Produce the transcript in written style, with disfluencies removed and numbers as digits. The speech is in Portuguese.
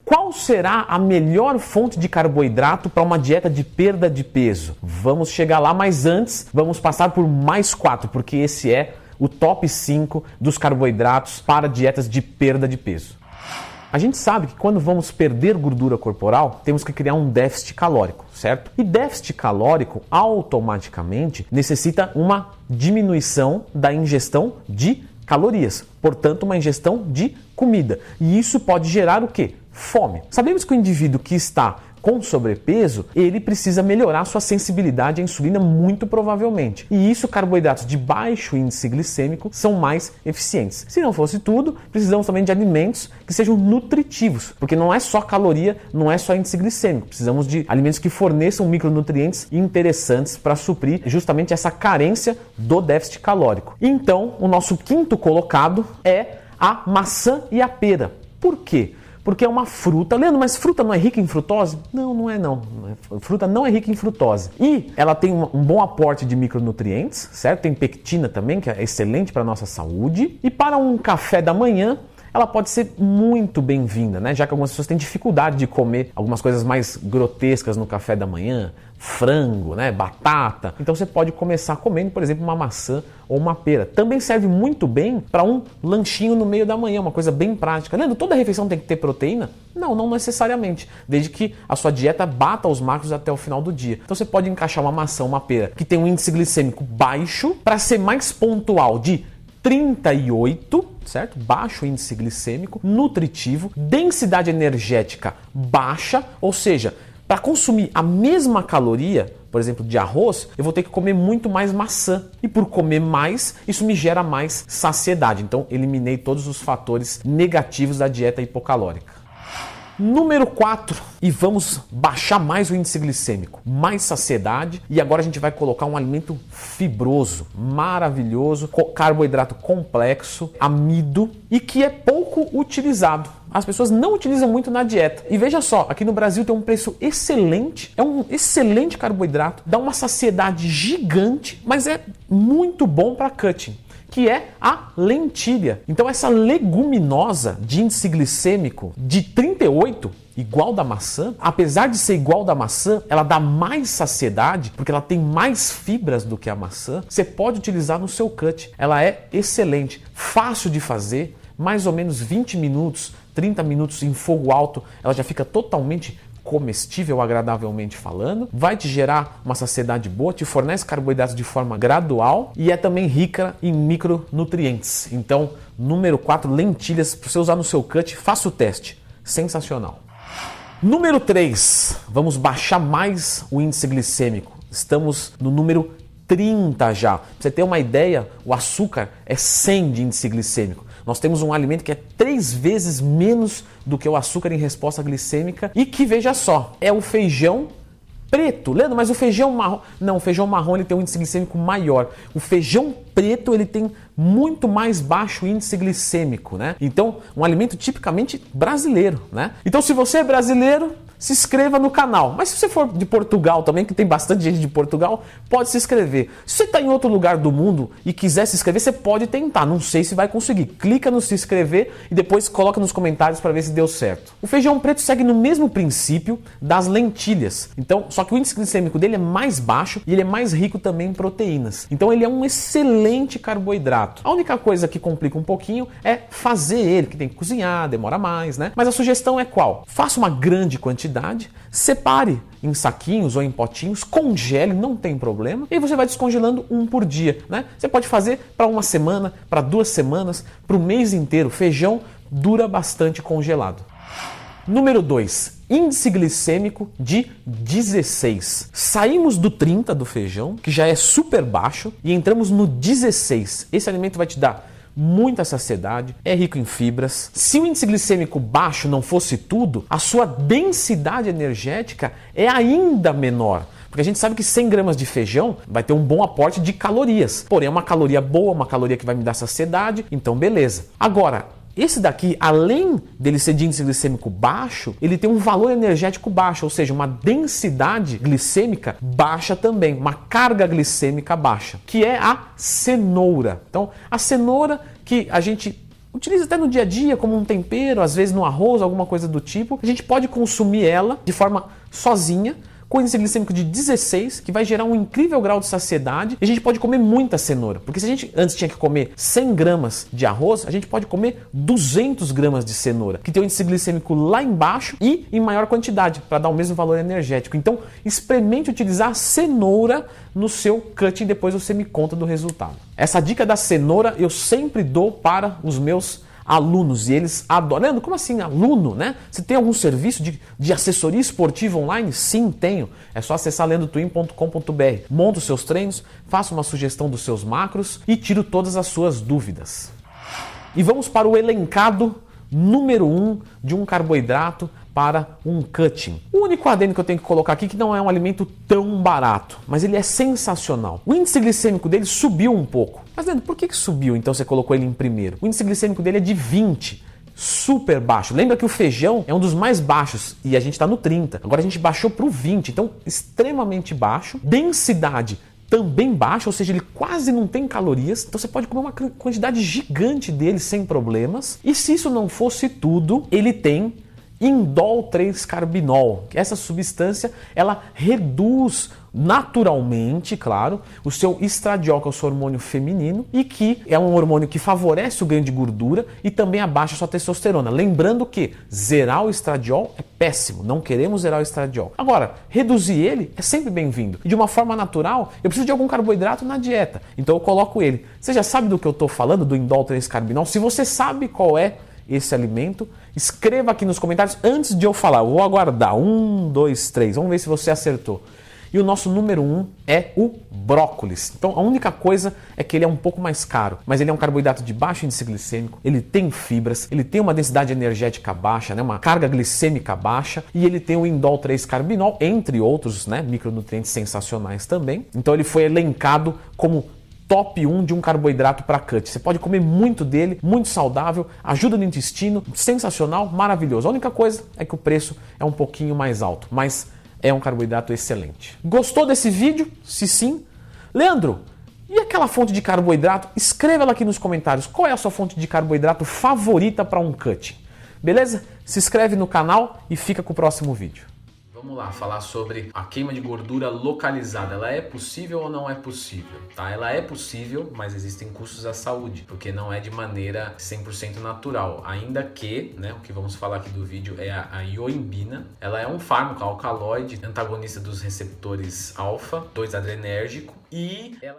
Qual será a melhor fonte de carboidrato para uma dieta de perda de peso? Vamos chegar lá, mas antes vamos passar por mais 4, porque esse é o top 5 dos carboidratos para dietas de perda de peso. A gente sabe que quando vamos perder gordura corporal, temos que criar um déficit calórico, certo? E déficit calórico automaticamente necessita uma diminuição da ingestão de calorias, portanto uma ingestão de comida. E isso pode gerar o quê? Fome. Sabemos que o indivíduo que está com sobrepeso, ele precisa melhorar sua sensibilidade à insulina muito provavelmente. E isso, carboidratos de baixo índice glicêmico são mais eficientes. Se não fosse tudo, precisamos também de alimentos que sejam nutritivos, porque não é só caloria, não é só índice glicêmico. Precisamos de alimentos que forneçam micronutrientes interessantes para suprir justamente essa carência do déficit calórico. Então, o nosso quinto colocado é a maçã e a pera. Por quê? Porque é uma fruta. Leandro, mas fruta não é rica em frutose? Não, não é não. Fruta não é rica em frutose. E ela tem um bom aporte de micronutrientes, certo? Tem pectina também, que é excelente para a nossa saúde. E para um café da manhã, ela pode ser muito bem-vinda, né? Já que algumas pessoas têm dificuldade de comer algumas coisas mais grotescas no café da manhã, frango, né? Batata. Então você pode começar comendo, por exemplo, uma maçã ou uma pera. Também serve muito bem para um lanchinho no meio da manhã, uma coisa bem prática. Leandro, toda refeição tem que ter proteína? Não, não necessariamente, desde que a sua dieta bata os macros até o final do dia. Então você pode encaixar uma maçã, uma pera, que tem um índice glicêmico baixo, para ser mais pontual, de 38, certo? Baixo índice glicêmico, nutritivo, densidade energética baixa, ou seja, para consumir a mesma caloria, por exemplo, de arroz, eu vou ter que comer muito mais maçã. E por comer mais, isso me gera mais saciedade. Então, eliminei todos os fatores negativos da dieta hipocalórica. Número 4, e vamos baixar mais o índice glicêmico, mais saciedade, e agora a gente vai colocar um alimento fibroso, maravilhoso, carboidrato complexo, amido e que é pouco utilizado. As pessoas não utilizam muito na dieta. E veja só, aqui no Brasil tem um preço excelente, é um excelente carboidrato, dá uma saciedade gigante, mas é muito bom para cutting, que é a lentilha. Então essa leguminosa de índice glicêmico de 38, igual da maçã, apesar de ser igual da maçã, ela dá mais saciedade, porque ela tem mais fibras do que a maçã. Você pode utilizar no seu cut. Ela é excelente, fácil de fazer, mais ou menos 20 minutos, 30 minutos em fogo alto, ela já fica totalmente comestível, agradavelmente falando, vai te gerar uma saciedade boa, te fornece carboidratos de forma gradual e é também rica em micronutrientes. Então, número 4, lentilhas, para você usar no seu cut, faça o teste. Sensacional. Número 3, vamos baixar mais o índice glicêmico. Estamos no número 30 já. Pra você ter uma ideia, o açúcar é 100 de índice glicêmico. Nós temos um alimento que é 3 vezes menos do que o açúcar em resposta glicêmica e que, veja só, é o feijão preto. Leandro, mas o feijão marrom... Não, o feijão marrom ele tem um índice glicêmico maior. O feijão preto ele tem muito mais baixo índice glicêmico, né? Então, um alimento tipicamente brasileiro, né? Então, se você é brasileiro, se inscreva no canal. Mas se você for de Portugal também, que tem bastante gente de Portugal, pode se inscrever. Se você está em outro lugar do mundo e quiser se inscrever, você pode tentar. Não sei se vai conseguir. Clica no se inscrever e depois coloca nos comentários para ver se deu certo. O feijão preto segue no mesmo princípio das lentilhas. Então, só que o índice glicêmico dele é mais baixo e ele é mais rico também em proteínas. Então, ele é um excelente carboidrato. A única coisa que complica um pouquinho é fazer ele, que tem que cozinhar, demora mais, né? Mas a sugestão é qual? Faça uma grande quantidade, separe em saquinhos ou em potinhos, congele, não tem problema, e você vai descongelando um por dia, né? Você pode fazer para uma semana, para 2 semanas, para o mês inteiro. Feijão dura bastante congelado. Número 2, índice glicêmico de 16. Saímos do 30 do feijão, que já é super baixo, e entramos no 16. Esse alimento vai te dar muita saciedade, é rico em fibras. Se o índice glicêmico baixo não fosse tudo, a sua densidade energética é ainda menor. Porque a gente sabe que 100 gramas de feijão vai ter um bom aporte de calorias. Porém, é uma caloria boa, uma caloria que vai me dar saciedade, então beleza. Agora, esse daqui, além dele ser de índice glicêmico baixo, ele tem um valor energético baixo, ou seja, uma densidade glicêmica baixa também, uma carga glicêmica baixa, que é a cenoura. Então, a cenoura que a gente utiliza até no dia a dia como um tempero, às vezes no arroz, alguma coisa do tipo. A gente pode consumir ela de forma sozinha, com índice glicêmico de 16, que vai gerar um incrível grau de saciedade. E a gente pode comer muita cenoura, porque se a gente antes tinha que comer 100 gramas de arroz, a gente pode comer 200 gramas de cenoura, que tem o índice glicêmico lá embaixo e em maior quantidade, para dar o mesmo valor energético. Então, experimente utilizar a cenoura no seu cutting, depois você me conta do resultado. Essa dica da cenoura eu sempre dou para os meus alunos e eles adoram. Leandro, como assim aluno, né? Você tem algum serviço de assessoria esportiva online? Sim, tenho. É só acessar leandrotwin.com.br. Monta os seus treinos, faça uma sugestão dos seus macros e tiro todas as suas dúvidas. E vamos para o elencado número 1 de um carboidrato para um cutting. O único adendo que eu tenho que colocar aqui é que não é um alimento tão barato, mas ele é sensacional. O índice glicêmico dele subiu um pouco. Mas Leandro, por que subiu então você colocou ele em primeiro? O índice glicêmico dele é de 20. Super baixo. Lembra que o feijão é um dos mais baixos e a gente está no 30. Agora a gente baixou para o 20, então extremamente baixo. Densidade também baixa, ou seja, ele quase não tem calorias, então você pode comer uma quantidade gigante dele sem problemas. E se isso não fosse tudo, ele tem indol 3-carbinol. Essa substância, ela reduz naturalmente, claro, o seu estradiol, que é o seu hormônio feminino, e que é um hormônio que favorece o ganho de gordura e também abaixa a sua testosterona. Lembrando que zerar o estradiol é péssimo, não queremos zerar o estradiol. Agora, reduzir ele é sempre bem-vindo. E de uma forma natural, eu preciso de algum carboidrato na dieta, então eu coloco ele. Você já sabe do que eu estou falando, do indol 3-carbinol? Se você sabe qual é esse alimento, escreva aqui nos comentários antes de eu falar. Eu vou aguardar. 1, 2, 3. Vamos ver se você acertou. E o nosso número 1 é o brócolis. Então a única coisa é que ele é um pouco mais caro, mas ele é um carboidrato de baixo índice glicêmico, ele tem fibras, ele tem uma densidade energética baixa, né, uma carga glicêmica baixa, e ele tem o indol 3-carbinol, entre outros, né, micronutrientes sensacionais também. Então ele foi elencado como top 1 de um carboidrato para cut. Você pode comer muito dele, muito saudável, ajuda no intestino, sensacional, maravilhoso. A única coisa é que o preço é um pouquinho mais alto, mas é um carboidrato excelente. Gostou desse vídeo? Se sim, Leandro, e aquela fonte de carboidrato? Escreva ela aqui nos comentários. Qual é a sua fonte de carboidrato favorita para um cut? Beleza? Se inscreve no canal e fica com o próximo vídeo. Vamos lá, falar sobre a queima de gordura localizada. Ela é possível ou não é possível? Tá? Ela é possível, mas existem custos à saúde, porque não é de maneira 100% natural. Ainda que, né, o que vamos falar aqui do vídeo é a ioimbina. Ela é um fármaco alcaloide, antagonista dos receptores alfa, 2-adrenérgico, e ela